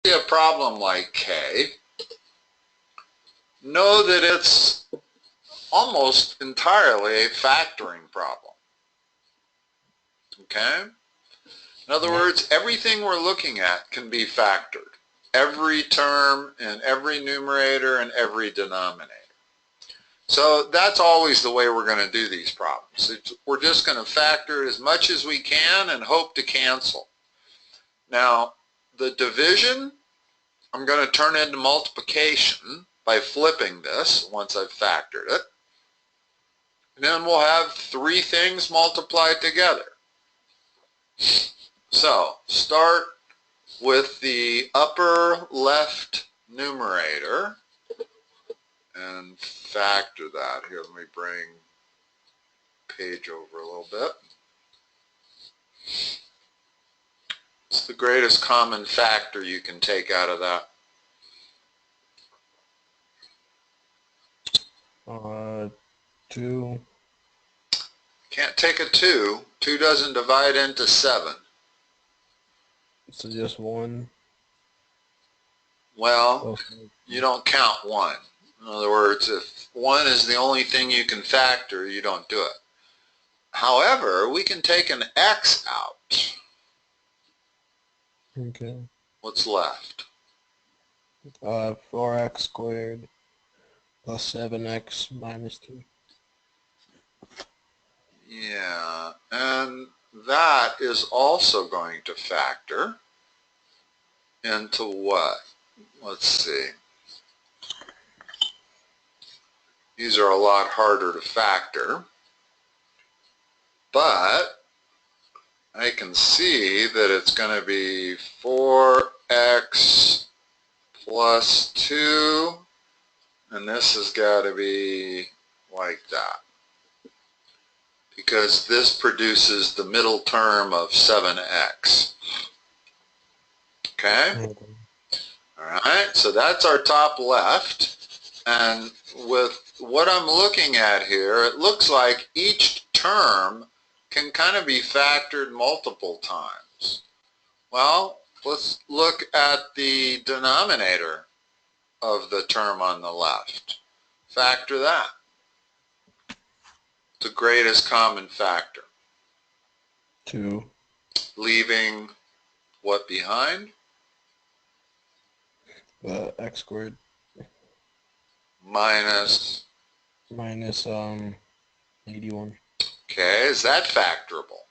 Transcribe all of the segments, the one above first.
a problem like K, know that it's almost entirely a factoring problem. Okay? In other words, everything we're looking at can be factored. Every term and every numerator and every denominator. So that's always the way we're going to do these problems. We're just going to factor as much as we can and hope to cancel. Now, the division, I'm going to turn into multiplication by flipping this once I've factored it. And then we'll have three things multiplied together. So, start with the upper left numerator and factor that. Here, let me bring page over a little bit. It's the greatest common factor you can take out of that. 2. Can't take a 2. 2 doesn't divide into 7. So just 1. Well, you don't count 1. In other words, if 1 is the only thing you can factor, you don't do it. However, we can take an x out. Okay. What's left? 4x squared plus 7x minus 2. Yeah, and that is also going to factor into what? Let's see. These are a lot harder to factor, but I can see that it's going to be 4x plus 2, and this has got to be like that, because this produces the middle term of 7x. Okay? Alright, so that's our top left, and with what I'm looking at here, it looks like each term can kind of be factored multiple times. Well, let's look at the denominator of the term on the left. Factor that. The greatest common factor. 2. Leaving what behind? X squared Minus. minus 81. Okay, is that factorable?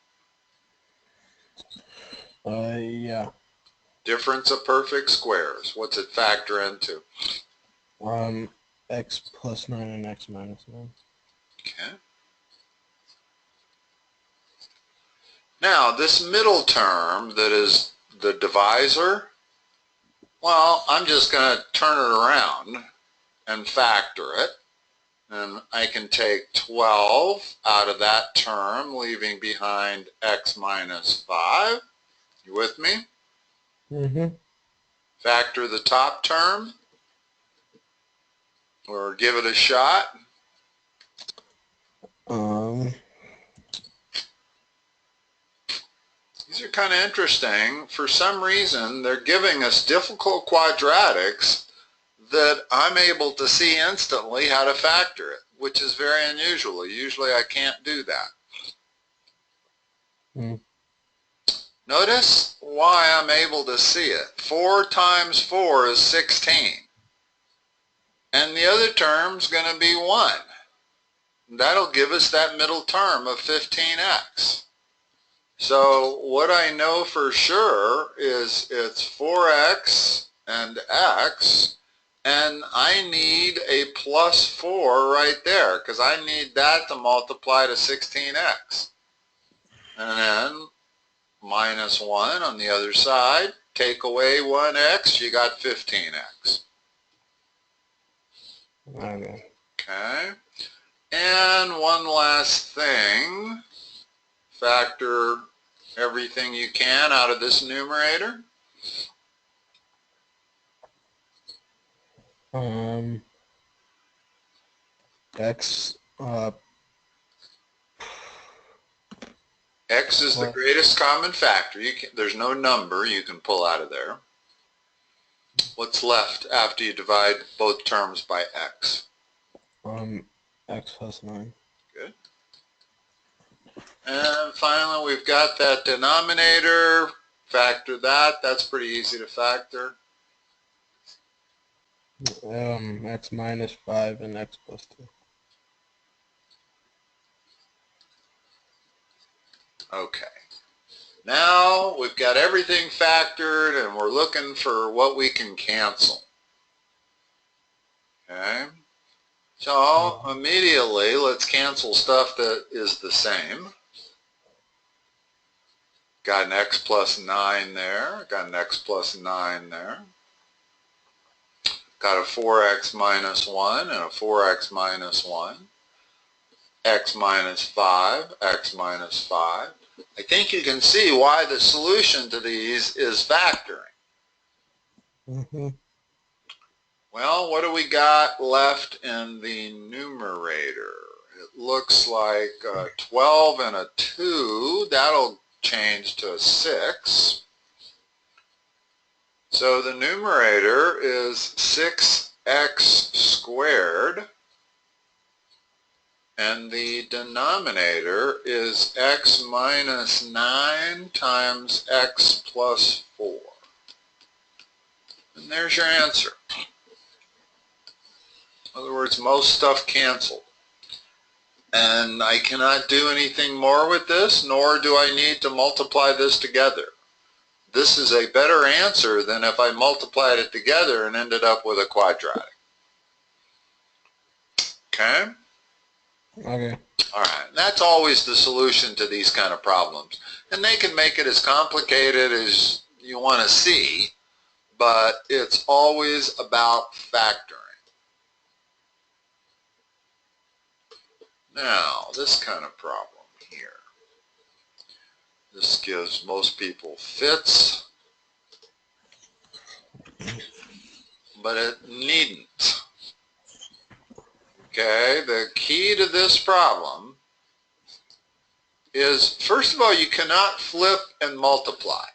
Yeah. Difference of perfect squares. What's it factor into? X plus 9 and x minus 9. Okay. Now, this middle term that is the divisor, well, I'm just going to turn it around and factor it. And I can take 12 out of that term, leaving behind x minus 5. You with me? Mm-hmm. Factor the top term, or give it a shot. These are kind of interesting. For some reason, they're giving us difficult quadratics that I'm able to see instantly how to factor it, which is very unusual. Usually I can't do that. Notice why I'm able to see it. 4 times 4 is 16. And the other term's going to be 1. That'll give us that middle term of 15x. So what I know for sure is it's 4x and x, and I need a plus 4 right there, because I need that to multiply to 16x. And then minus 1 on the other side, take away 1x, you got 15x. Okay. And one last thing, factor everything you can out of this numerator. X X is the greatest common factor. There's no number you can pull out of there. What's left after you divide both terms by x? X plus 9. Good. And finally, we've got that denominator. Factor that. That's pretty easy to factor. X minus 5 and x plus 2. Okay. Now we've got everything factored and we're looking for what we can cancel. Okay. So immediately let's cancel stuff that is the same. Got an x plus 9 there. Got an x plus 9 there. Got a 4x minus 1 and a 4x minus 1. X minus 5, x minus 5. I think you can see why the solution to these is factoring. Well, what do we got left in the numerator? It looks like 12 and a 2. That'll change to a 6. So the numerator is 6x squared. And the denominator is x minus 9 times x plus 4. And there's your answer. In other words, most stuff canceled. And I cannot do anything more with this, nor do I need to multiply this together. This is a better answer than if I multiplied it together and ended up with a quadratic. Okay? Okay. All right. That's always the solution to these kind of problems. And they can make it as complicated as you want to see, but it's always about factoring. Now, this kind of problem here. This gives most people fits, but it needn't. Okay, the key to this problem is, first of all, you cannot flip and multiply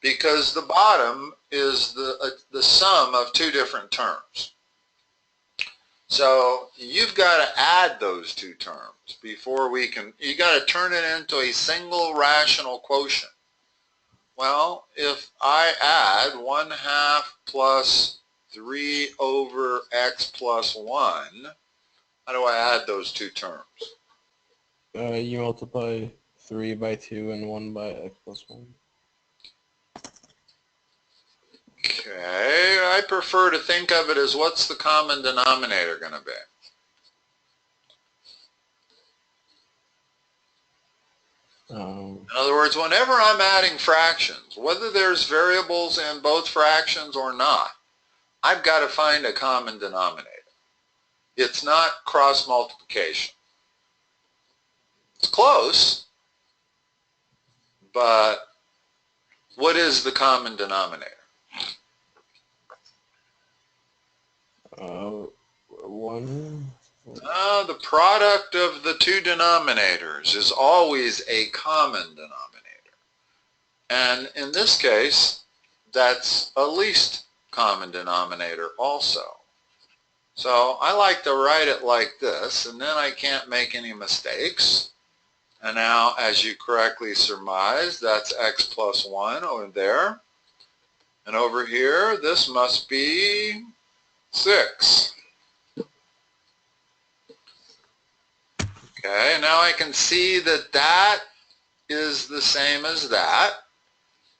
because the bottom is the sum of two different terms. So you've got to add those two terms before we can, you got to turn it into a single rational quotient. Well, if I add 1/2 plus 3 over x plus 1, how do I add those two terms? You multiply 3 by 2 and 1 by x plus 1. Okay, I prefer to think of it as what's the common denominator going to be? In other words, whenever I'm adding fractions, whether there's variables in both fractions or not, I've got to find a common denominator. It's not cross multiplication. It's close, but what is the common denominator? 1. The product of the two denominators is always a common denominator. And in this case, that's a least common denominator also. So I like to write it like this, and then I can't make any mistakes. And now, as you correctly surmised, that's x plus 1 over there. And over here, this must be 6. Okay, now I can see that that is the same as that,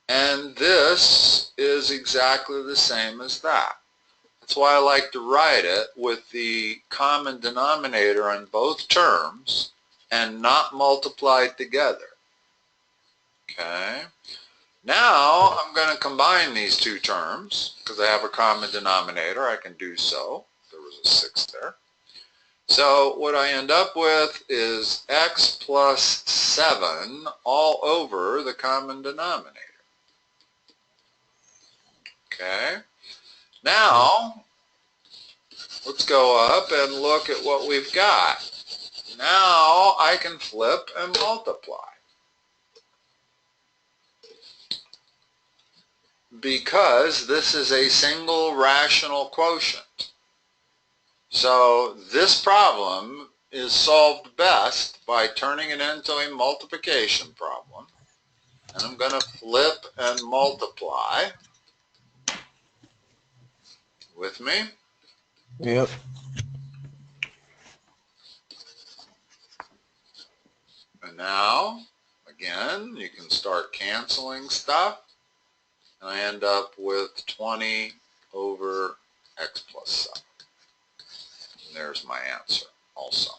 and this is exactly the same as that. That's why I like to write it with the common denominator on both terms and not multiplied together. Okay, now I'm going to combine these two terms because I have a common denominator. I can do so. There was a 6 there. So what I end up with is x plus 7 all over the common denominator. Okay. Now, let's go up and look at what we've got. Now I can flip and multiply. because this is a single rational quotient. So this problem is solved best by turning it into a multiplication problem. And I'm going to flip and multiply. With me? Yep. And now, again, you can start canceling stuff. And I end up with 20 over x plus 7. And there's my answer also.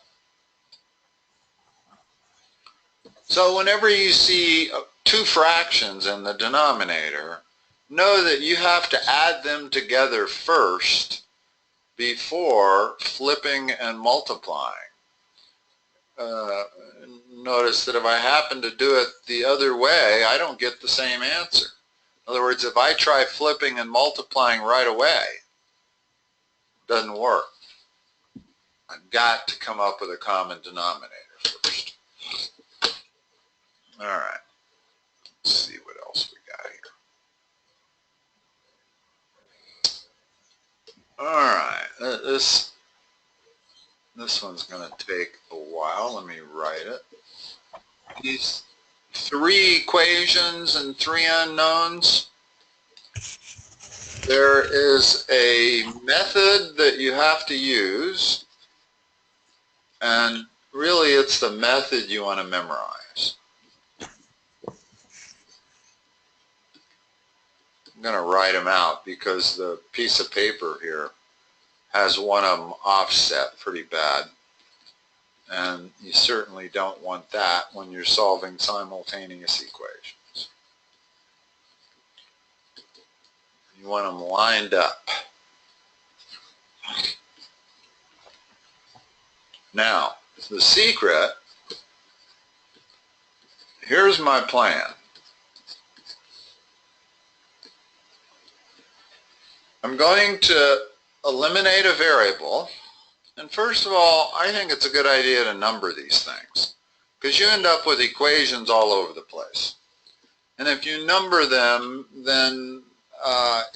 So whenever you see two fractions in the denominator, know that you have to add them together first before flipping and multiplying. Notice that if I happen to do it the other way, I don't get the same answer. In other words, if I try flipping and multiplying right away, it doesn't work. I've got to come up with a common denominator first. All right. Let's see what else we got here. All right. This one's going to take a while. Let me write it. These three equations and three unknowns. There is a method that you have to use, and really it's the method you want to memorize. I'm going to write them out because the piece of paper here has one of them offset pretty bad. And you certainly don't want that when you're solving simultaneous equations. You want them lined up. Now, the secret, here's my plan. I'm going to eliminate a variable. And first of all, I think it's a good idea to number these things, because you end up with equations all over the place. And if you number them, then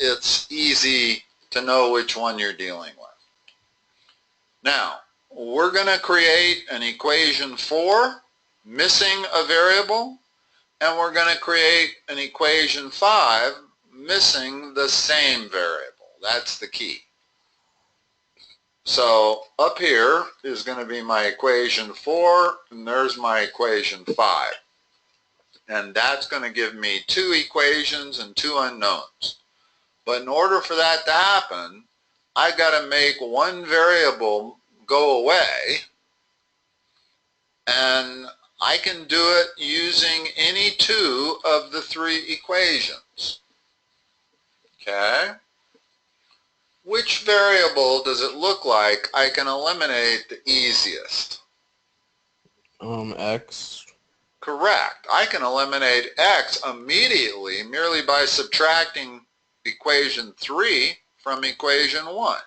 it's easy to know which one you're dealing with. Now, we're going to create an equation 4, missing a variable, and we're going to create an equation 5, missing the same variable. That's the key. So up here is going to be my equation 4, and there's my equation 5. And that's going to give me 2 equations and 2 unknowns. But in order for that to happen, I've got to make one variable go away, and I can do it using any 2 of the 3 equations. Okay? Which variable does it look like I can eliminate the easiest? X. Correct. I can eliminate x immediately merely by subtracting equation 3 from equation 1.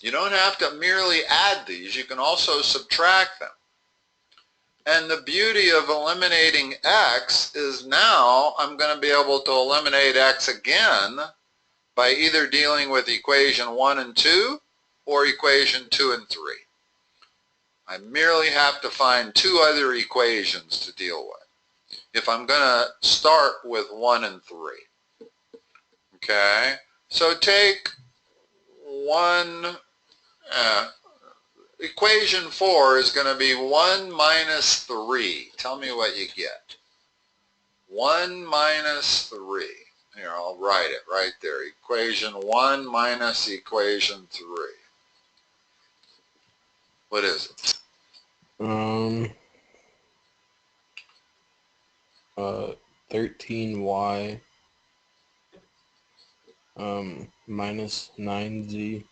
You don't have to merely add these. You can also subtract them. And the beauty of eliminating x is now I'm going to be able to eliminate x again by either dealing with equation 1 and 2 or equation 2 and 3. I merely have to find 2 other equations to deal with if I'm going to start with 1 and 3. Okay? So take equation 4 is going to be 1 minus 3. Tell me what you get. 1 minus 3. Here, I'll write it right there. Equation 1 minus equation 3. What is it? 13y minus 9z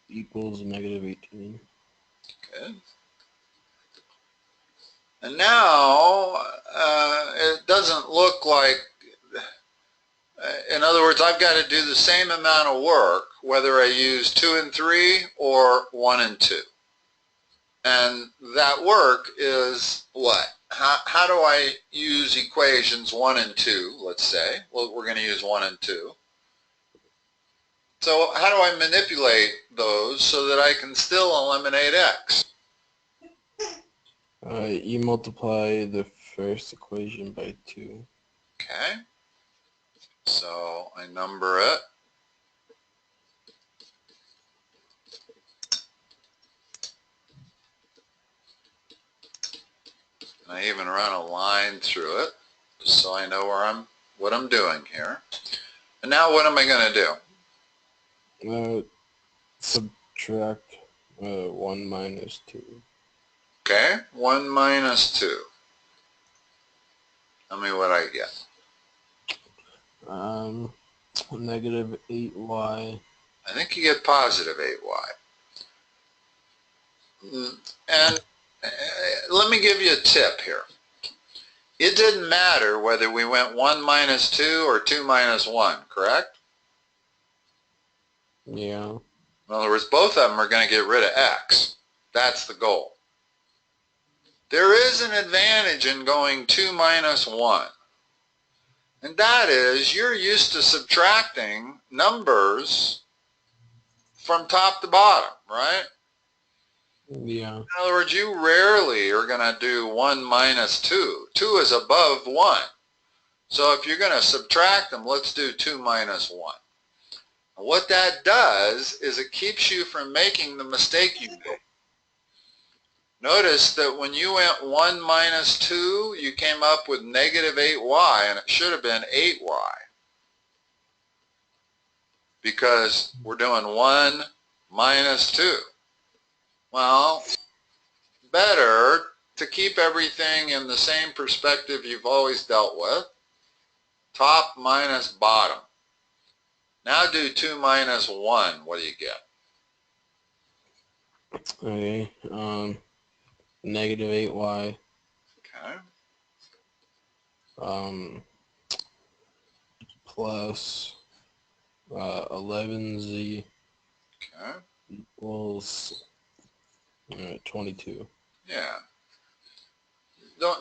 equals negative 18. Good. And now it doesn't look like, in other words, I've got to do the same amount of work whether I use 2 and 3 or 1 and 2. And that work is what? how do I use equations 1 and 2, let's say? Well, we're going to use 1 and 2. So how do I manipulate those so that I can still eliminate x? You multiply the first equation by 2. Okay. So I number it. And I even run a line through it just so I know what I'm doing here. And now what am I going to do? Subtract 1 minus 2. Okay, 1 minus 2. Tell me what I get. Negative 8y. I think you get positive 8y. And let me give you a tip here. It didn't matter whether we went 1 minus 2 or 2 minus 1, correct? Yeah. In other words, both of them are going to get rid of x. That's the goal. There is an advantage in going 2 minus 1. And that is you're used to subtracting numbers from top to bottom, right? Yeah. In other words, you rarely are going to do 1 minus 2. 2 is above 1. So if you're going to subtract them, let's do 2 minus 1. And what that does is it keeps you from making the mistake you made. Notice that when you went 1 minus 2, you came up with negative 8y, and it should have been 8y. Because we're doing 1 minus 2. Well, better to keep everything in the same perspective you've always dealt with. Top minus bottom. Now do 2 minus 1. What do you get? Okay. Negative 8y. Okay. Plus 11z Okay. equals 22. Yeah.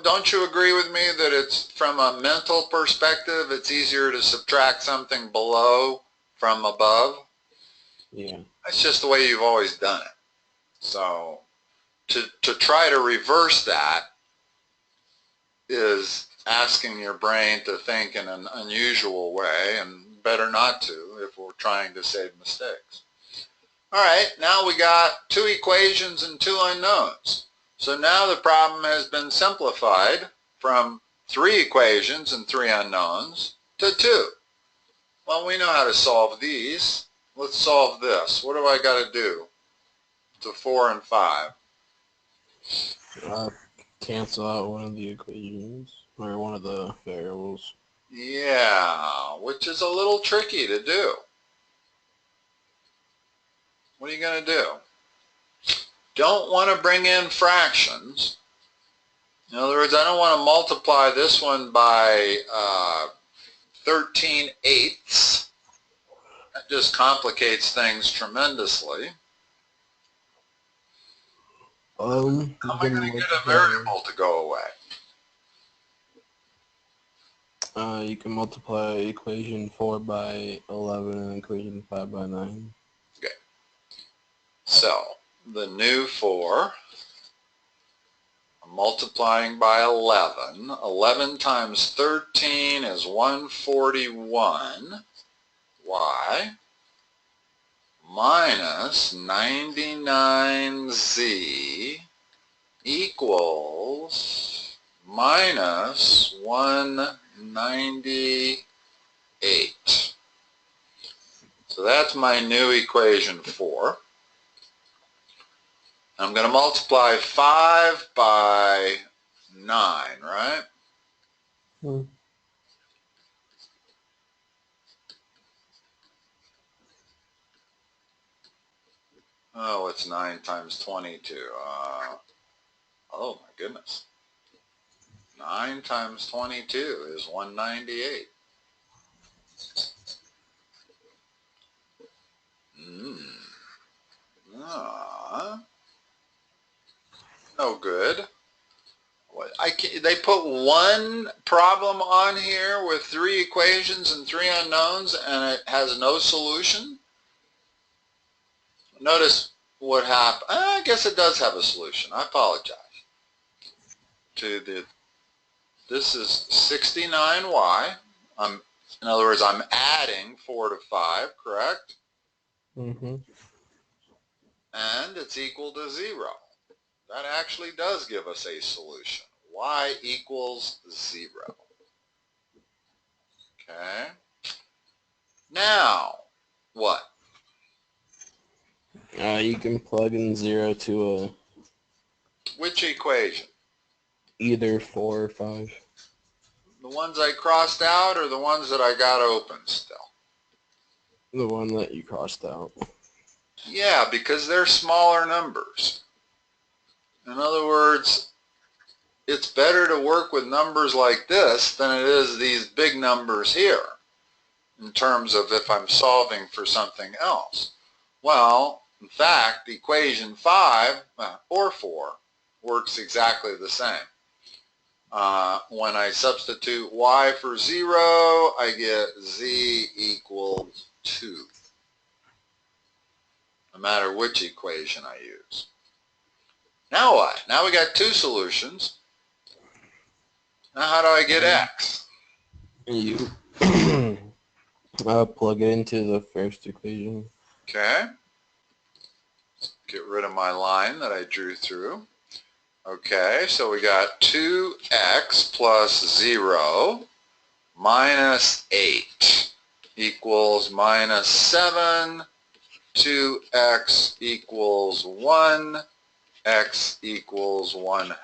Don't you agree with me that it's from a mental perspective, it's easier to subtract something below from above? Yeah. That's just the way you've always done it. So to try to reverse that is asking your brain to think in an unusual way, and better not to if we're trying to save mistakes. All right, now we got 2 equations and 2 unknowns. So now the problem has been simplified from 3 equations and 3 unknowns to 2. Well, we know how to solve these. Let's solve this. What do I got to do to 4 and 5? Cancel out one of the equations, or one of the variables. Yeah, which is a little tricky to do. What are you going to do? Don't want to bring in fractions. In other words, I don't want to multiply this one by 13/8. That just complicates things tremendously. How am I going to get a variable to go away? You can multiply equation 4 by 11 and equation 5 by 9. Okay. So, the new 4, multiplying by 11. 11 times 13 is 141. Y minus 99z equals minus 198. So that's my new equation 4. I'm going to multiply 5 by 9, right? Oh, it's 9 times 22. Oh my goodness. 9 times 22 is 198. No good. they put one problem on here with 3 equations and 3 unknowns and it has no solution? Notice what happened. I guess it does have a solution. I apologize. This is 69y. In other words, I'm adding 4 to 5, correct? Mm-hmm. And it's equal to 0. That actually does give us a solution. Y equals 0. Okay. Now, what? You can plug in 0 to Which equation? either 4 or 5. The ones I crossed out or the ones that I got open still? The one that you crossed out. Yeah, because they're smaller numbers. In other words, it's better to work with numbers like this than it is these big numbers here in terms of if I'm solving for something else. Well, in fact, equation 5 or 4 works exactly the same. When I substitute y for 0, I get z equals 2. No matter which equation I use. Now what? Now we got 2 solutions. Now how do I get x? You plug it into the first equation. Okay. Let's get rid of my line that I drew through. Okay, so we got 2x plus 0 minus 8 equals minus 7. 2x equals 1. X equals 1/2.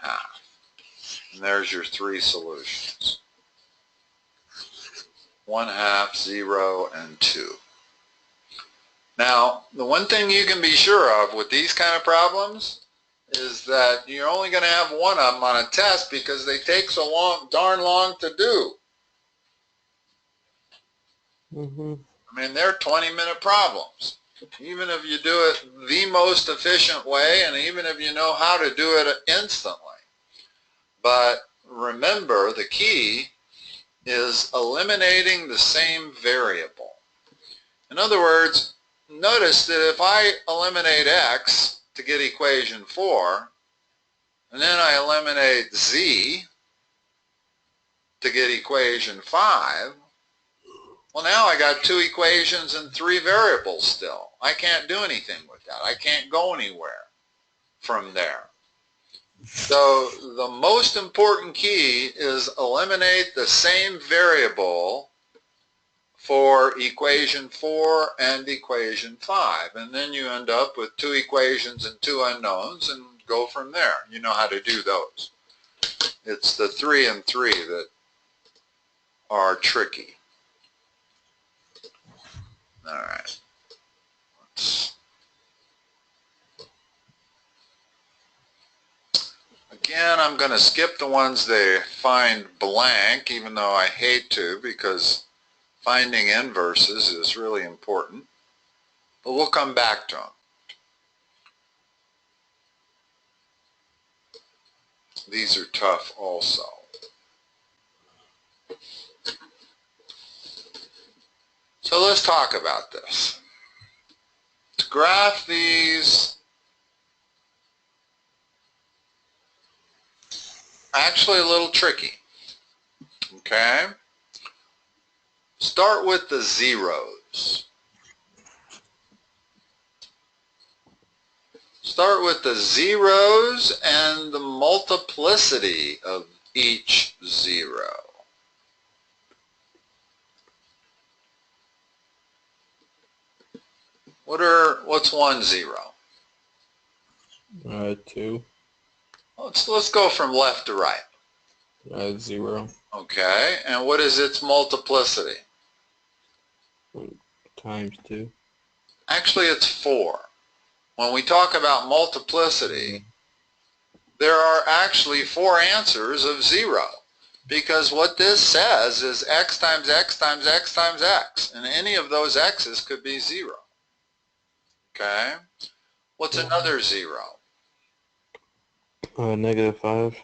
And there's your 3 solutions. 1/2, 0, and 2. Now, the one thing you can be sure of with these kind of problems is that you're only going to have one of them on a test because they take so darn long to do. Mm-hmm. I mean, they're 20-minute problems. Even if you do it the most efficient way and even if you know how to do it instantly. But remember, the key is eliminating the same variable. In other words, notice that if I eliminate x to get equation 4, and then I eliminate z to get equation 5, well, now I got 2 equations and 3 variables still. I can't do anything with that. I can't go anywhere from there. So the most important key is eliminate the same variable for equation 4 and equation 5. And then you end up with 2 equations and 2 unknowns and go from there. You know how to do those. It's the 3 and 3 that are tricky. All right. Again, I'm going to skip the ones they find blank, even though I hate to, because finding inverses is really important. But we'll come back to them. These are tough also. So let's talk about this. To graph these, actually a little tricky. Okay? Start with the zeros. Start with the zeros and the multiplicity of each 0. What's 1 0? 2. Let's go from left to right. 0. Okay, and what is its multiplicity? Times 2. Actually, it's 4. When we talk about multiplicity, there are actually 4 answers of 0. Because what this says is x times x times x times x. And any of those x's could be 0. Okay? What's another 0? -5.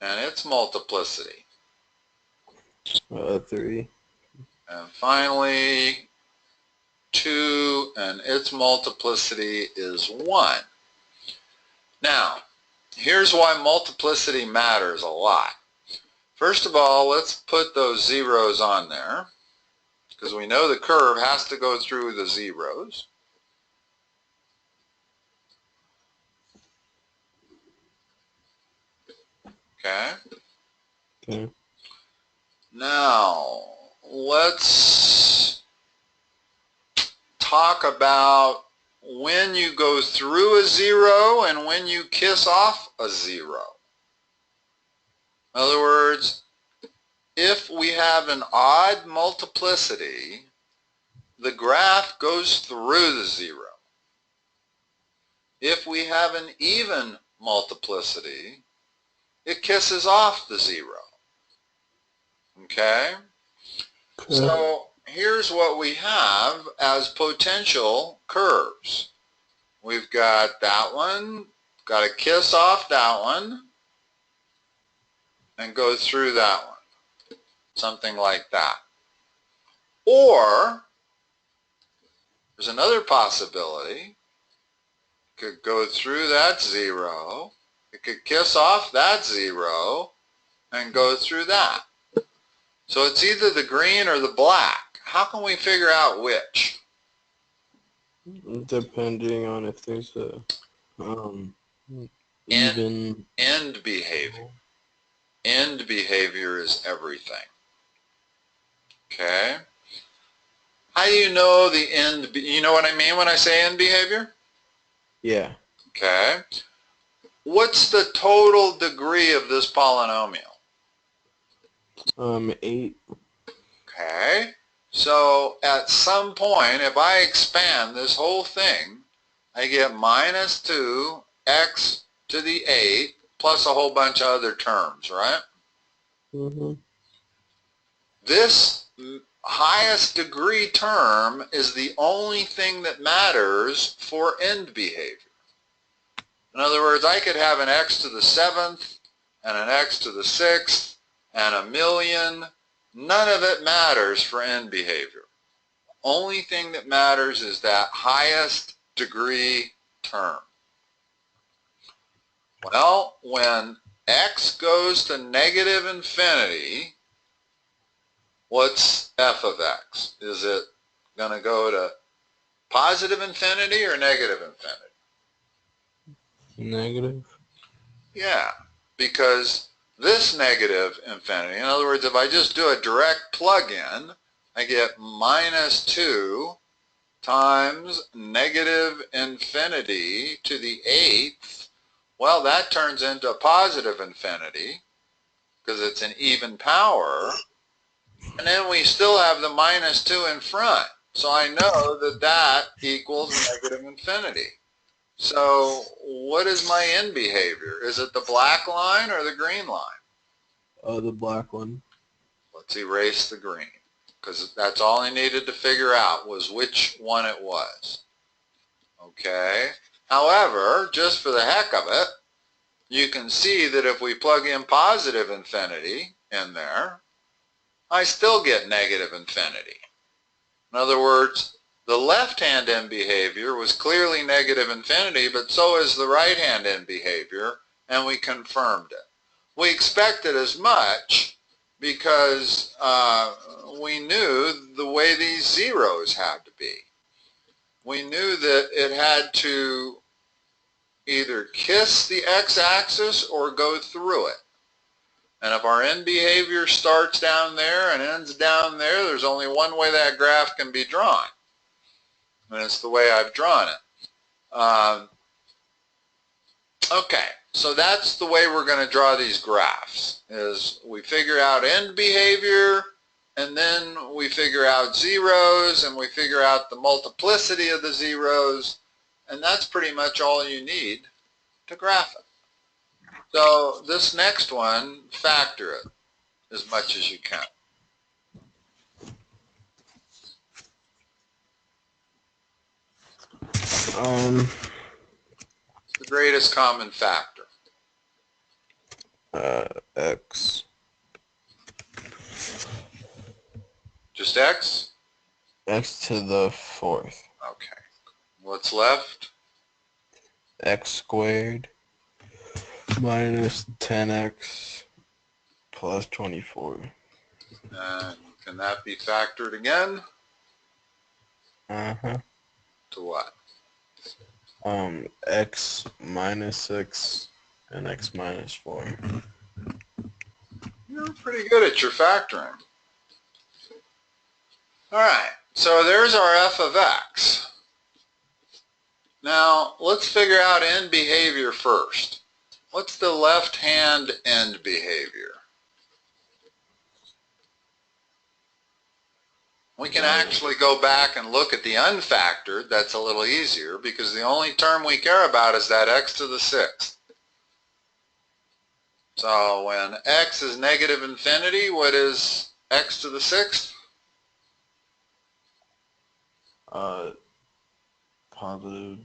and its multiplicity. 3. And finally, 2 and its multiplicity is 1. Now, here's why multiplicity matters a lot. First of all, let's put those zeros on there, because we know the curve has to go through the zeros. Okay? Okay. Now, let's talk about when you go through a zero and when you kiss off a zero. In other words, if we have an odd multiplicity, the graph goes through the zero. If we have an even multiplicity, it kisses off the zero. Okay? So here's what we have as potential curves. We've got that one, got to kiss off that one, and go through that one. Something like that. Or, there's another possibility. It could go through that zero, it could kiss off that zero, and go through that. So it's either the green or the black. How can we figure out which? Depending on if there's a even end behavior. End behavior is everything. Okay? How do you know the end? You know what I mean when I say end behavior? Yeah. Okay. What's the total degree of this polynomial? 8. Okay. So at some point, if I expand this whole thing, I get minus 2x to the 8 plus a whole bunch of other terms, right? Mm-hmm. This highest degree term is the only thing that matters for end behavior. In other words, I could have an x to the 7th and an x to the 6th and a million. None of it matters for end behavior. Only thing that matters is that highest degree term. Well, when x goes to negative infinity, what's f of x? Is it going to go to positive infinity or negative infinity? Negative. Yeah, because this negative infinity, in other words, if I just do a direct plug-in, I get minus 2 times negative infinity to the 8th. Well, that turns into positive infinity because it's an even power. And then we still have the minus 2 in front. So I know that that equals negative infinity. So what is my end behavior? Is it the black line or the green line? The black one. Let's erase the green, because that's all I needed to figure out was which one it was. Okay? However, just for the heck of it, you can see that if we plug in positive infinity in there, I still get negative infinity. In other words, the left-hand end behavior was clearly negative infinity, but so is the right-hand end behavior, and we confirmed it. We expected as much because we knew the way these zeros had to be. We knew that it had to either kiss the x-axis or go through it. And if our end behavior starts down there and ends down there, there's only one way that graph can be drawn. And it's the way I've drawn it. Okay, so that's the way we're going to draw these graphs, is we figure out end behavior, and then we figure out zeros, and we figure out the multiplicity of the zeros, and that's pretty much all you need to graph it. So this next one, factor it as much as you can. The greatest common factor. X. Just x? X to the fourth. Okay. What's left? X squared minus 10x plus 24. And can that be factored again? Uh-huh. To what? X minus 6 and x minus 4. You're pretty good at your factoring. Alright, so there's our f of x. Now, let's figure out end behavior first. What's the left-hand end behavior? We can actually go back and look at the unfactored. That's a little easier because the only term we care about is that x to the sixth. So when x is negative infinity, what is x to the sixth? Positive.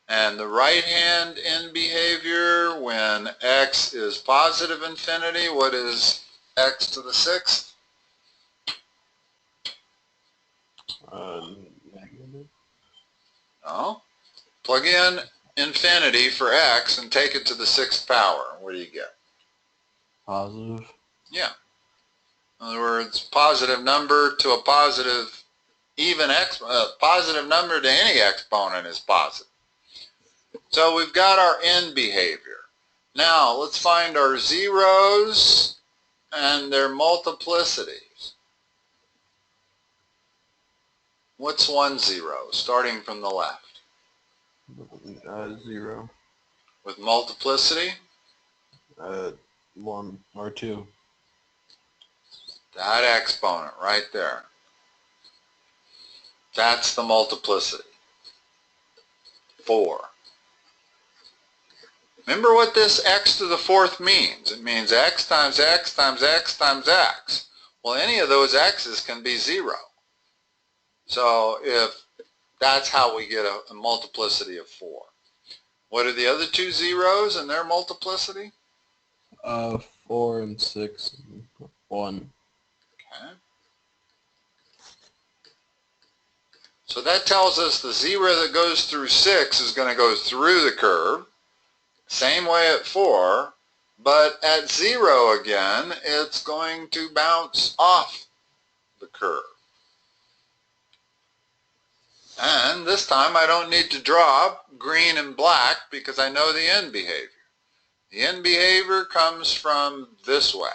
And the right-hand end behavior, when x is positive infinity, what is x to the sixth? Negative. Oh, plug in infinity for x and take it to the sixth power. What do you get? Positive. Yeah. In other words, positive number to a positive even positive number to any exponent is positive. So we've got our end behavior. Now let's find our zeros and their multiplicities. What's 1 0, starting from the left? 0. With multiplicity? 1 or 2. That exponent right there. That's the multiplicity. 4. Remember what this x to the fourth means. It means x times x times x times x. Well, any of those x's can be 0. So if that's how we get a multiplicity of 4. What are the other two zeros and their multiplicity? 4 and 6 and 1. Okay. So that tells us the 0 that goes through 6 is going to go through the curve. Same way at 4, but at 0 again, it's going to bounce off the curve. And this time I don't need to draw green and black because I know the end behavior. The end behavior comes from this way.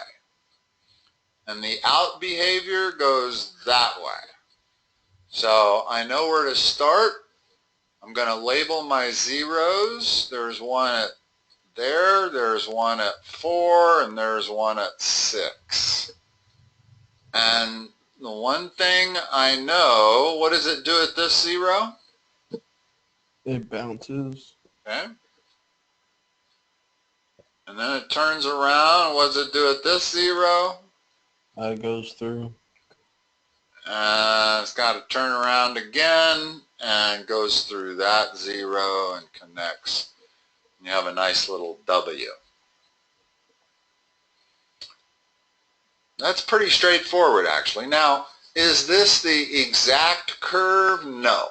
And the out behavior goes that way. So I know where to start. I'm going to label my zeros. There's one at there's one at 4, and there's one at 6. And the one thing I know, what does it do at this 0? It bounces. Okay. And then it turns around. What does it do at this 0? It goes through. It's got to turn around again and goes through that 0 and connects. You have a nice little W. That's pretty straightforward, actually. Now, is this the exact curve? No.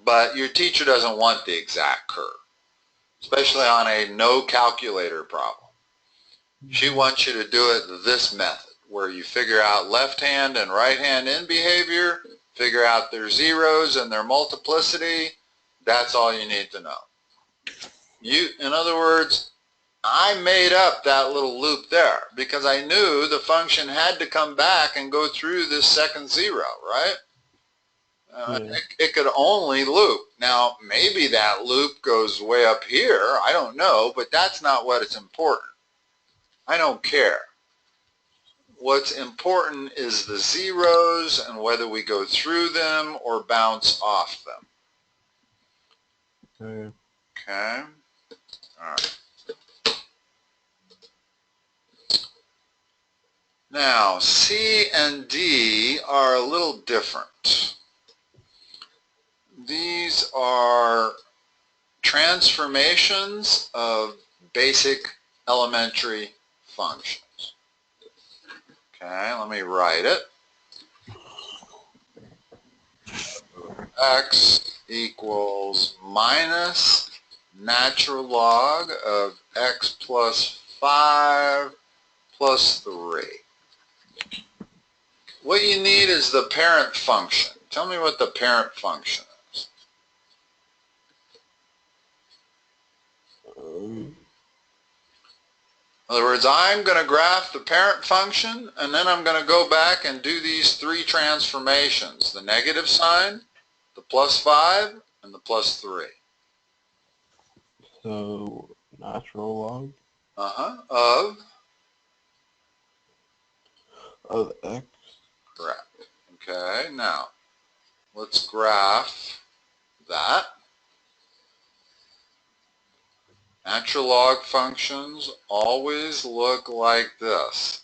But your teacher doesn't want the exact curve, especially on a no calculator problem. She wants you to do it this method, where you figure out left hand and right hand end behavior, figure out their zeros and their multiplicity. That's all you need to know. In other words, I made up that little loop there because I knew the function had to come back and go through this second 0, right? It could only loop. Now, maybe that loop goes way up here. I don't know, but that's not what is important. I don't care. What's important is the zeros and whether we go through them or bounce off them. Okay. All right. Now, C and D are a little different. These are transformations of basic elementary functions. Okay, let me write it. X equals minus natural log of x plus 5 plus 3. What you need is the parent function. Tell me what the parent function is. In other words, I'm going to graph the parent function, and then I'm going to go back and do these three transformations. The negative sign, the plus 5, and the plus 3. So, natural log? Of x? Correct. Okay, now, let's graph that. Natural log functions always look like this.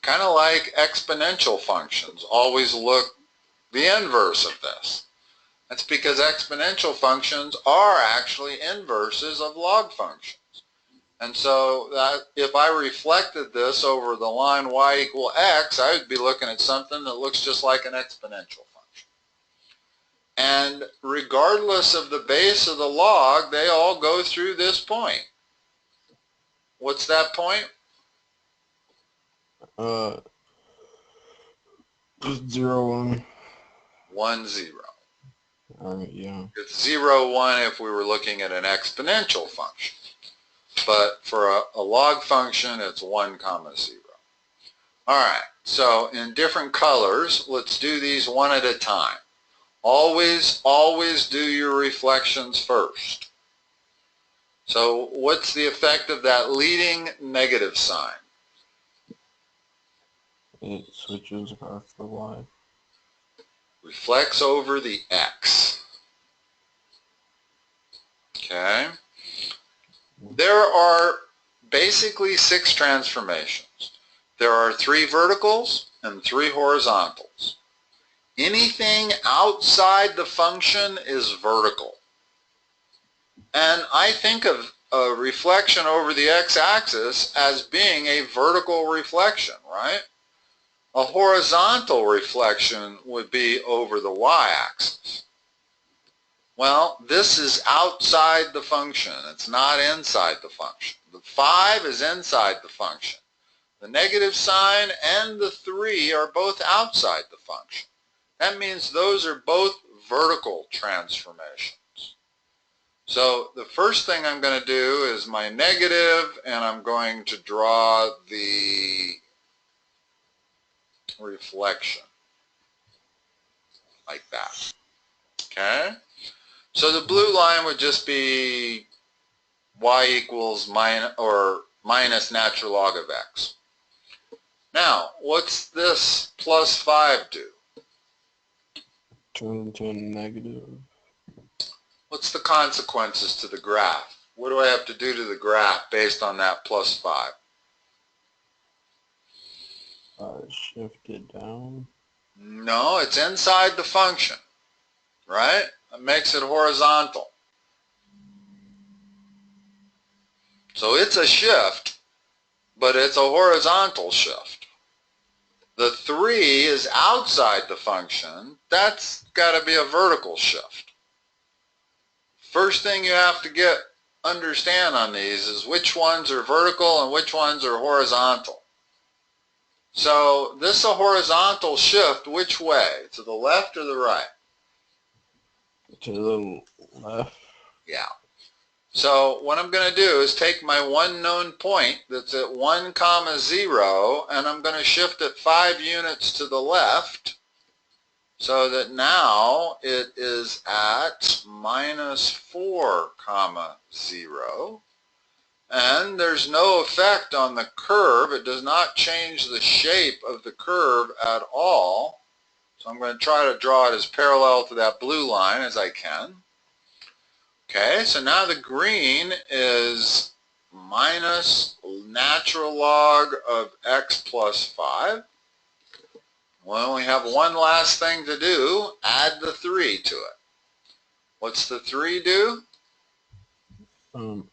Kind of like exponential functions always look the inverse of this. That's because exponential functions are actually inverses of log functions. And so that if I reflected this over the line y equal x, I would be looking at something that looks just like an exponential function. And regardless of the base of the log, they all go through this point. What's that point? 0, 1. 1, 0. Yeah. It's 0, 1 if we were looking at an exponential function. But for a log function, it's 1, 0. All right, so in different colors, let's do these one at a time. Always do your reflections first. So what's the effect of that leading negative sign? It switches across the y. Reflects over the x. Okay. There are basically 6 transformations. There are 3 verticals and 3 horizontals. Anything outside the function is vertical. And I think of a reflection over the x-axis as being a vertical reflection, right? A horizontal reflection would be over the y-axis. Well, this is outside the function. It's not inside the function. The 5 is inside the function. The negative sign and the 3 are both outside the function. That means those are both vertical transformations. So the first thing I'm going to do is my negative, and I'm going to draw the reflection like that. Okay? So the blue line would just be y equals minus natural log of x. Now, what's this plus 5 do? Turn into a negative. What's the consequences to the graph? What do I have to do to the graph based on that plus 5? Shift it down. No, it's inside the function, right? It makes it horizontal. So it's a shift, but it's a horizontal shift. The 3 is outside the function. That's got to be a vertical shift. First thing you have to understand on these is which ones are vertical and which ones are horizontal. So this is a horizontal shift. Which way? To the left or the right? To the left. Yeah. So what I'm going to do is take my one known point that's at 1, 0, and I'm going to shift it 5 units to the left so that now it is at minus 4, 0. And there's no effect on the curve. It does not change the shape of the curve at all. So I'm going to try to draw it as parallel to that blue line as I can. Okay, so now the green is minus natural log of x plus 5. We only have one last thing to do, add the 3 to it. What's the 3 do?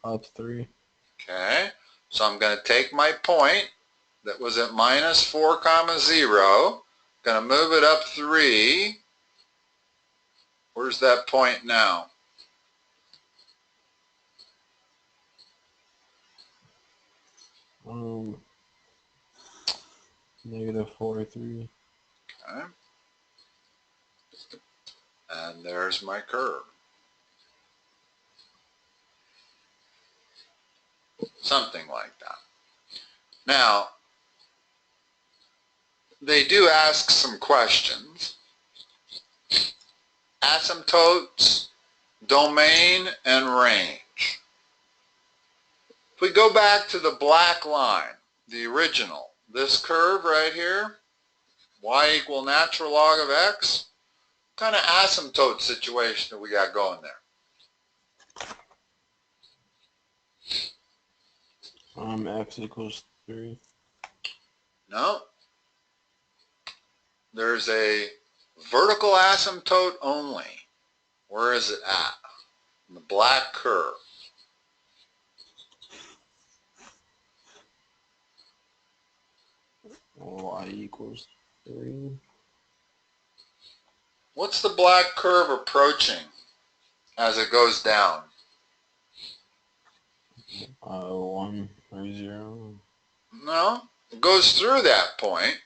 Up 3. Okay, So I'm going to take my point that was at minus 4 comma 0, going to move it up 3. Where's that point now? Negative 4, 3. Okay. And there's my curve. Something like that. Now, they do ask some questions. Asymptotes, domain, and range. If we go back to the black line, the original, this curve right here, y equal natural log of x, what kind of asymptote situation do we got going there? X equals 3. No. There's a vertical asymptote only. Where is it at? In the black curve. Y equals 3. What's the black curve approaching as it goes down? 1 or 0. No, it goes through that point,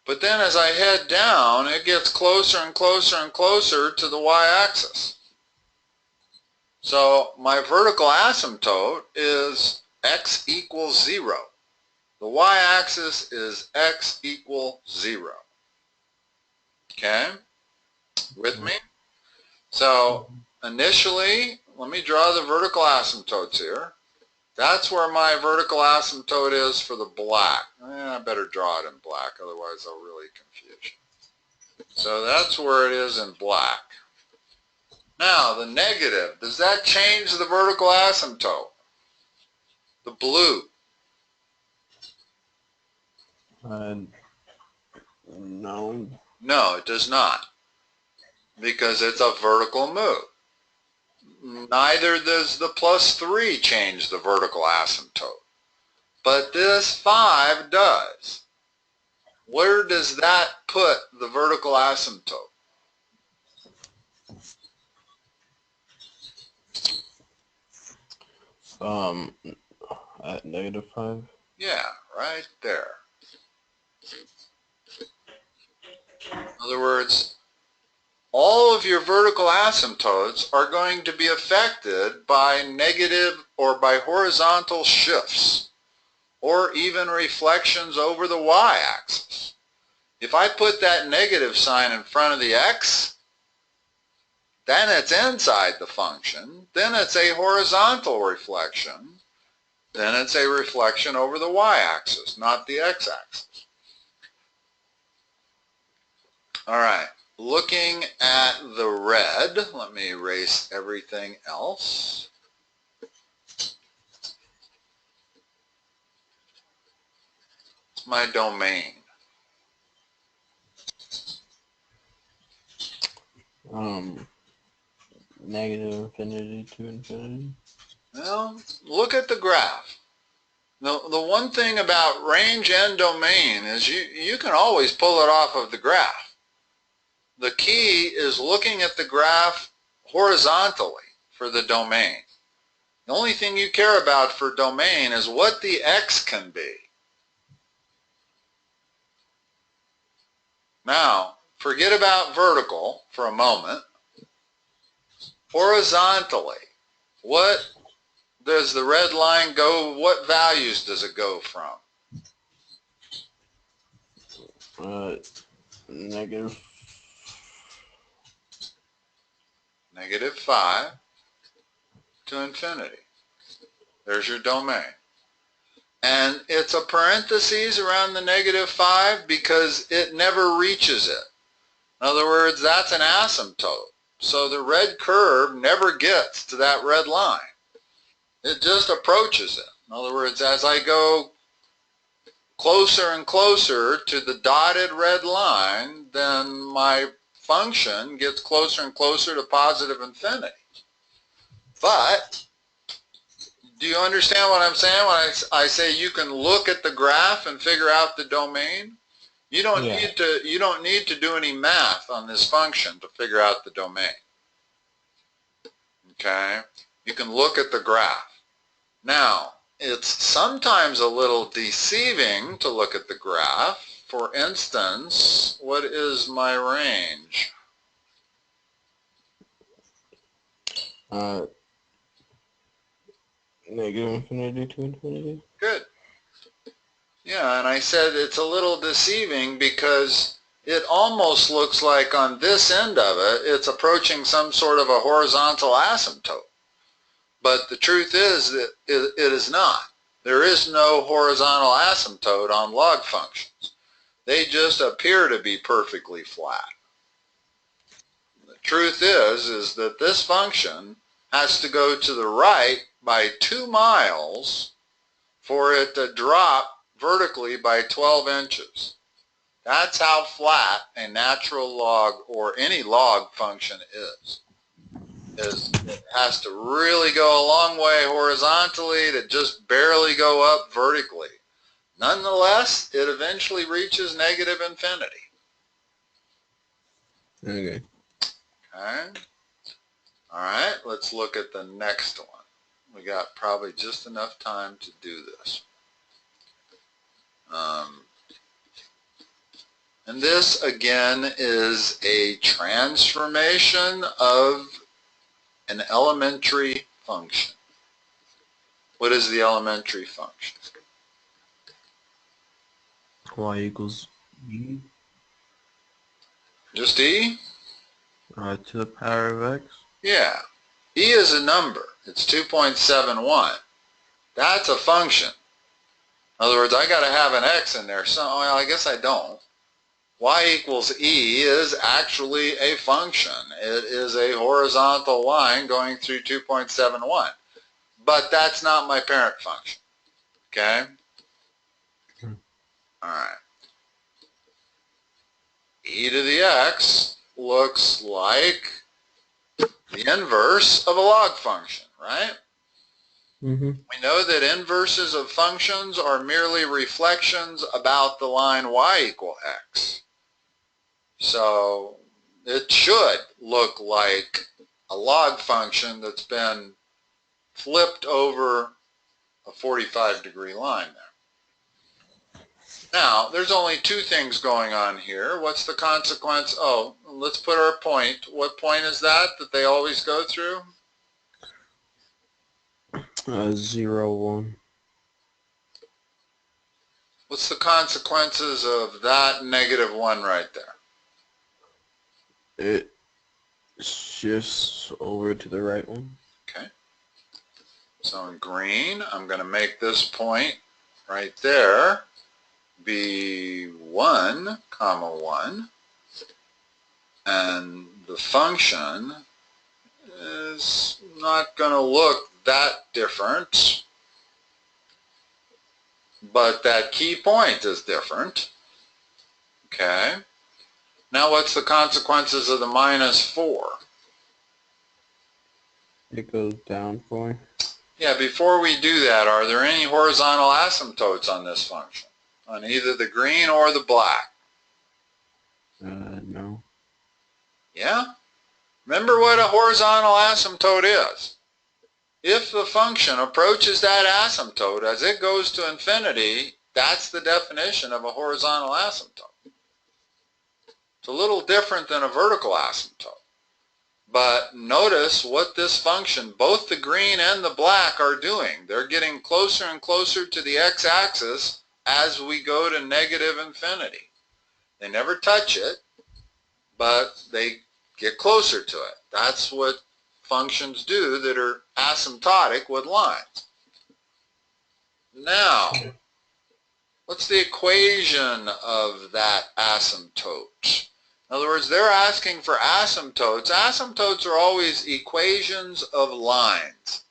but then as I head down, it gets closer and closer and closer to the y-axis. So my vertical asymptote is x equals 0. The y-axis is x equal 0. Okay? With me? So initially, let me draw the vertical asymptotes here. That's where my vertical asymptote is for the black. I better draw it in black, otherwise I'll really confuse you. So that's where it is in black. Now, the negative, does that change the vertical asymptote? The blue. No. No, it does not, because it's a vertical move. Neither does the plus 3 change the vertical asymptote, but this 5 does. Where does that put the vertical asymptote? At negative 5. Yeah, right there. In other words, all of your vertical asymptotes are going to be affected by negative or by horizontal shifts, or even reflections over the y-axis. If I put that negative sign in front of the x, then it's inside the function, then it's a horizontal reflection, then it's a reflection over the y-axis, not the x-axis. All right, looking at the red, let me erase everything else. It's my domain. Negative infinity to infinity. Well, look at the graph. The one thing about range and domain is you can always pull it off of the graph. The key is looking at the graph horizontally for the domain. The only thing you care about for domain is what the x can be. Now, forget about vertical for a moment. Horizontally, what does the red line go, what values does it go from? Negative 5 to infinity. There's your domain. And it's a parenthesis around the negative 5 because it never reaches it. In other words, that's an asymptote. So the red curve never gets to that red line. It just approaches it. In other words, as I go closer and closer to the dotted red line, then my function gets closer and closer to positive infinity. But Do you understand what I'm saying when I say you can look at the graph and figure out the domain? You don't Yeah. need to do any math on this function to figure out the domain. Okay? You can look at the graph. Now, it's sometimes a little deceiving to look at the graph. For instance, what is my range? Negative infinity to infinity. Good. Yeah, and I said it's a little deceiving because it almost looks like on this end of it, it's approaching some sort of a horizontal asymptote. But the truth is that it is not. There is no horizontal asymptote on log functions. They just appear to be perfectly flat. The truth is that this function has to go to the right by 2 miles for it to drop vertically by 12 inches. That's how flat a natural log or any log function is. It has to really go a long way horizontally to just barely go up vertically. Nonetheless, it eventually reaches negative infinity. Okay. Okay? All right, let's look at the next one. We got probably just enough time to do this. And this, again, is a transformation of an elementary function. What is the elementary function? Y equals e Just e? to the power of x. Yeah. E is a number. It's 2.71. That's a function. In other words, I got to have an x in there. So, well, I guess I don't. Y equals e is actually a function. It is a horizontal line going through 2.71. But that's not my parent function. Okay? All right. E to the x looks like the inverse of a log function, right? Mm-hmm. We know that inverses of functions are merely reflections about the line y equal x. So it should look like a log function that's been flipped over a 45-degree line there. Now, there's only two things going on here. What's the consequence? Oh, let's put our point. What point is that they always go through? 0, 1. What's the consequences of that -1 right there? It shifts over to the right one. Okay. So in green, I'm going to make this point right there be 1, comma 1. And the function is not going to look that different, but that key point is different. Okay. Now what's the consequences of the -4? It goes down 4. Yeah, before we do that, are there any horizontal asymptotes on this function? On either the green or the black? No. Yeah? Remember what a horizontal asymptote is. If the function approaches that asymptote as it goes to infinity, that's the definition of a horizontal asymptote. It's a little different than a vertical asymptote. But notice what this function, both the green and the black, are doing. They're getting closer and closer to the x-axis as we go to negative infinity. They never touch it, but they get closer to it. That's what functions do that are asymptotic with lines. Now, what's the equation of that asymptote? In other words, they're asking for asymptotes. Asymptotes are always equations of lines.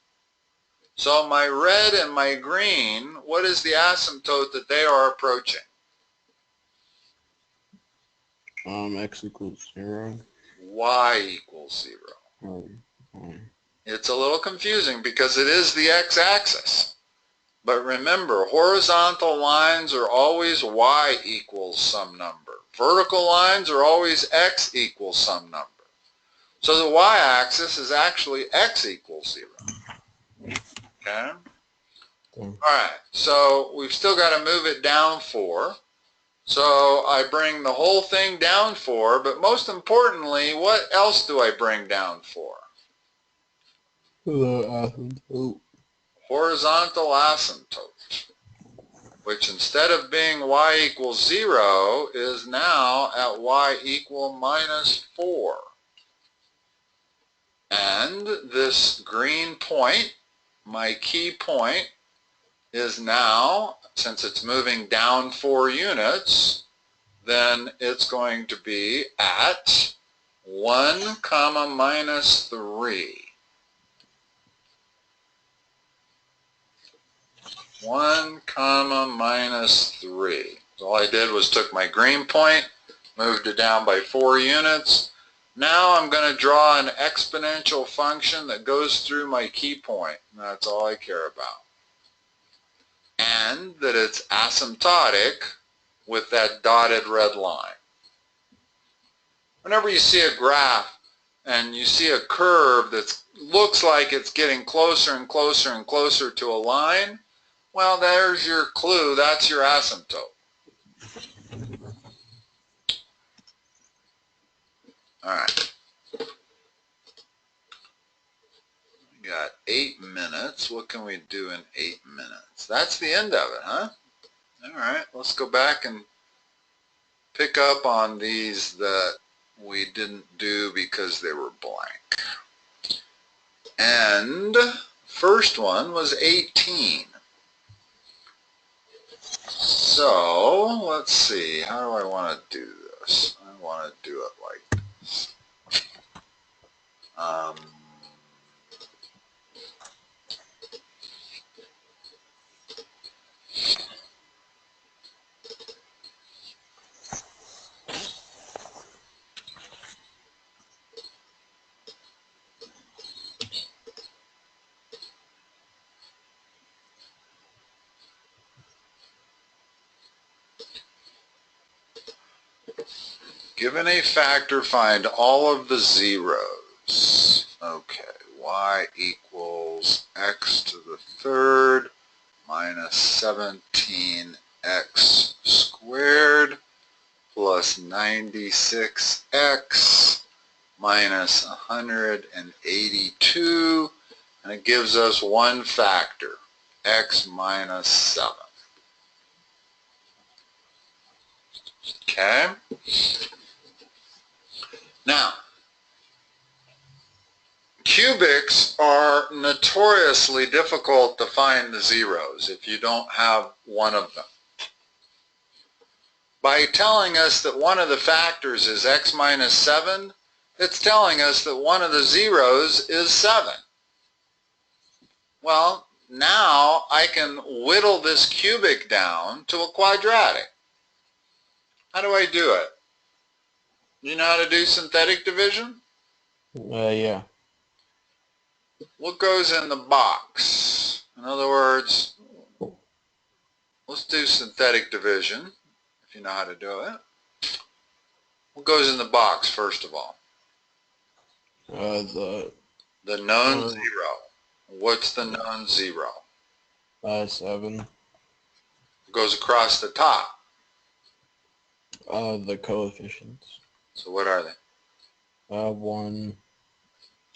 So my red and my green, what is the asymptote that they are approaching? X equals 0. Y equals 0. It's a little confusing because it is the x-axis. But remember, horizontal lines are always y equals some number. Vertical lines are always x equals some number. So the y-axis is actually x equals 0. Okay? Alright, so we've still got to move it down 4. So I bring the whole thing down 4, but most importantly, what else do I bring down 4? The asymptote. Horizontal asymptote, which instead of being y equals 0 is now at y equal minus 4. And this green point, my key point, is now, since it's moving down 4 units, then it's going to be at 1 comma minus 3. 1 comma minus 3. So all I did was took my green point, moved it down by 4 units. Now I'm going to draw an exponential function that goes through my key point. And that's all I care about. And that it's asymptotic with that dotted red line. Whenever you see a graph and you see a curve that looks like it's getting closer and closer and closer to a line, well, there's your clue. That's your asymptote. All right. We got 8 minutes. What can we do in 8 minutes? That's the end of it, huh? All right. Let's go back and pick up on these that we didn't do because they were blank. And first one was 18. So let's see. How do I want to do this? I want to do it like this. Given a factor, find all of the zeros. Okay, y equals x to the third minus 17x squared plus 96x minus 182, and it gives us one factor, x minus 7. Okay? Now, cubics are notoriously difficult to find the zeros if you don't have one of them. By telling us that one of the factors is x minus 7, it's telling us that one of the zeros is 7. Well, now I can whittle this cubic down to a quadratic. How do I do it? You know how to do synthetic division? Yeah. What goes in the box? In other words, let's do synthetic division, if you know how to do it. What goes in the box, first of all? The known zero. What's the known zero? 7. It goes across the top. The coefficients. So what are they? 1,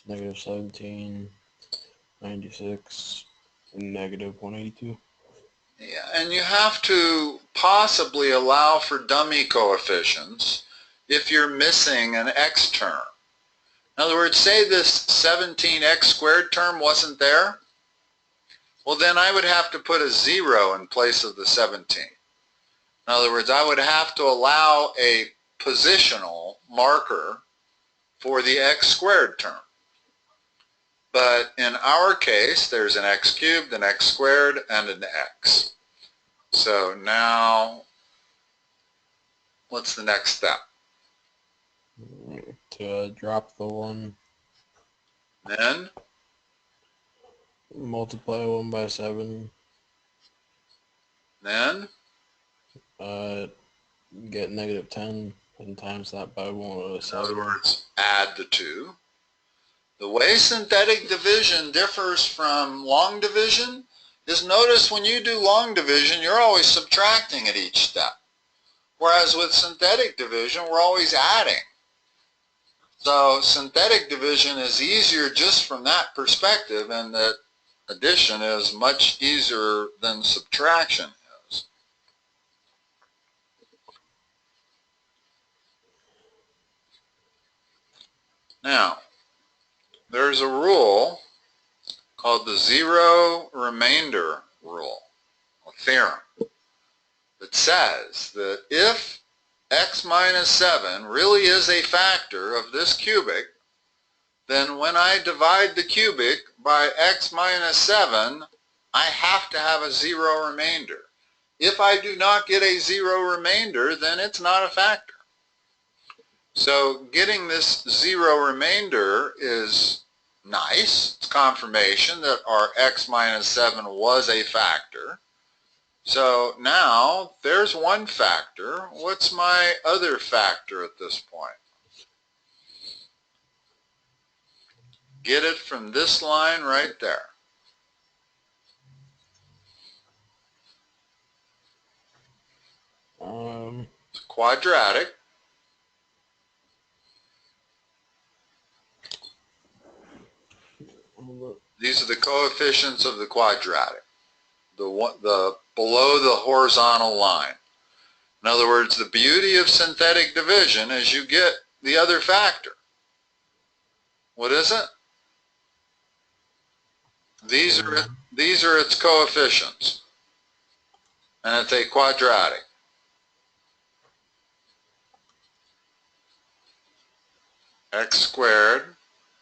negative 17, 96, and negative 182. Yeah, and you have to possibly allow for dummy coefficients if you're missing an x term. In other words, say this 17x squared term wasn't there. Well, then I would have to put a 0 in place of the 17. In other words, I would have to allow a positional marker for the x squared term. But in our case, there's an x cubed, an x squared, and an x. So now, what's the next step? To drop the 1. Then Multiply 1 by 7. Then, Get negative 10 and times that by 1 over in 7. other words, add the two. The way synthetic division differs from long division is, notice when you do long division, you're always subtracting at each step. Whereas with synthetic division, we're always adding. So synthetic division is easier just from that perspective, and that addition is much easier than subtraction is. Now, there's a rule called the zero remainder rule, or theorem, that says that if x minus 7 really is a factor of this cubic, then when I divide the cubic by x minus 7, I have to have a zero remainder. If I do not get a zero remainder, then it's not a factor. So getting this zero remainder is nice. It's confirmation that our x minus 7 was a factor. So now there's one factor. What's my other factor at this point? Get it from this line right there. It's quadratic. These are the coefficients of the quadratic, the below the horizontal line. In other words, the beauty of synthetic division is you get the other factor. What is it? These are its coefficients, and it's a quadratic. X squared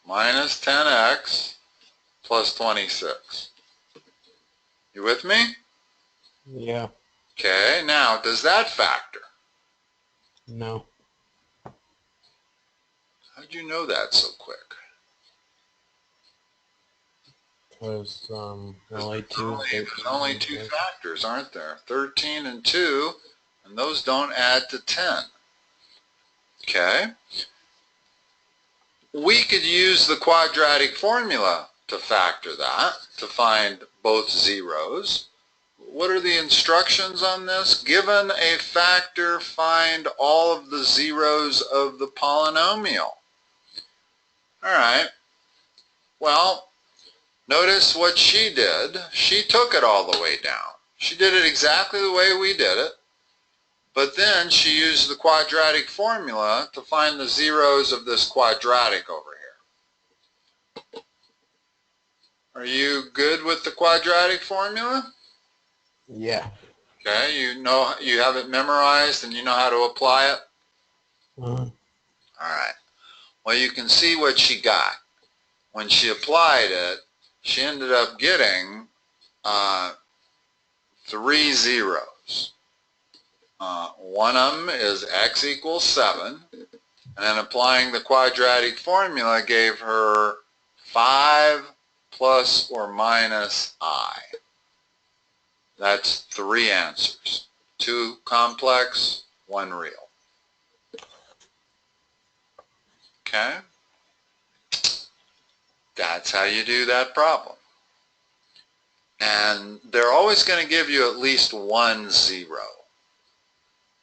minus 10x plus 26. You with me? Yeah. Okay, now does that factor? No. How'd you know that so quick? There's only There's only two factors, aren't there? 13 and 2, and those don't add to 10. Okay? We could use the quadratic formula to factor that, to find both zeros. What are the instructions on this? Given a factor, find all of the zeros of the polynomial. All right. Well, notice what she did. She took it all the way down. She did it exactly the way we did it, but then she used the quadratic formula to find the zeros of this quadratic over here. Are you good with the quadratic formula? Yeah. Okay, you have it memorized and you know how to apply it? All right. Well, you can see what she got. When she applied it, she ended up getting 3 zeros. One of them is x equals 7, and then applying the quadratic formula gave her 5 plus or minus I. That's 3 answers. 2 complex, 1 real. Okay? That's how you do that problem. And they're always going to give you at least 1 zero.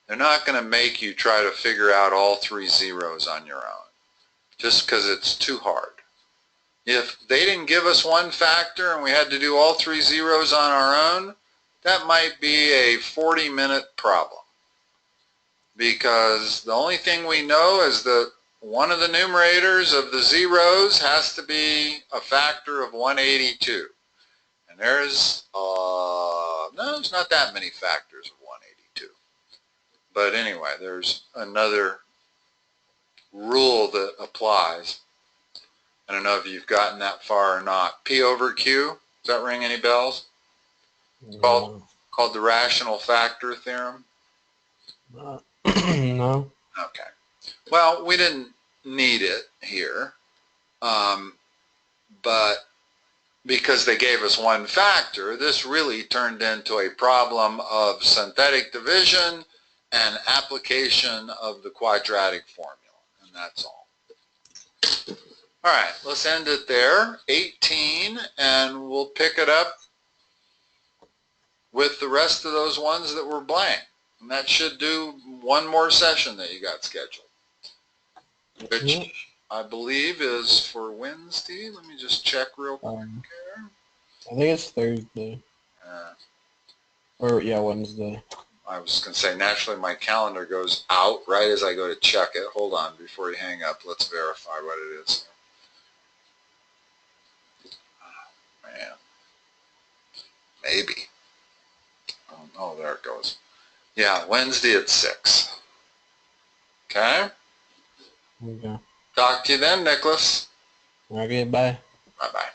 They're not going to make you try to figure out all 3 zeros on your own, just because it's too hard. If they didn't give us one factor and we had to do all 3 zeros on our own, that might be a 40-minute problem. Because the only thing we know is that one of the numerators of the zeros has to be a factor of 182. And there's not that many factors of 182. But anyway, there's another rule that applies. I don't know if you've gotten that far or not. P over Q, does that ring any bells? It's called the rational factor theorem. No. Okay. Well, we didn't need it here, but because they gave us one factor, this really turned into a problem of synthetic division and application of the quadratic formula, and that's all. All right, let's end it there, 18, and we'll pick it up with the rest of those ones that were blank. And that should do one more session that you got scheduled, which I believe is for Wednesday. Let me just check real quick here. I think it's Thursday. Or, yeah, Wednesday. I was going to say, naturally my calendar goes out right as I go to check it. Hold on, before you hang up, let's verify what it is. Oh, man. Maybe. Oh, there it goes. Yeah, Wednesday at 6. Okay? Okay. Talk to you then, Nicholas. Okay, bye. Bye-bye.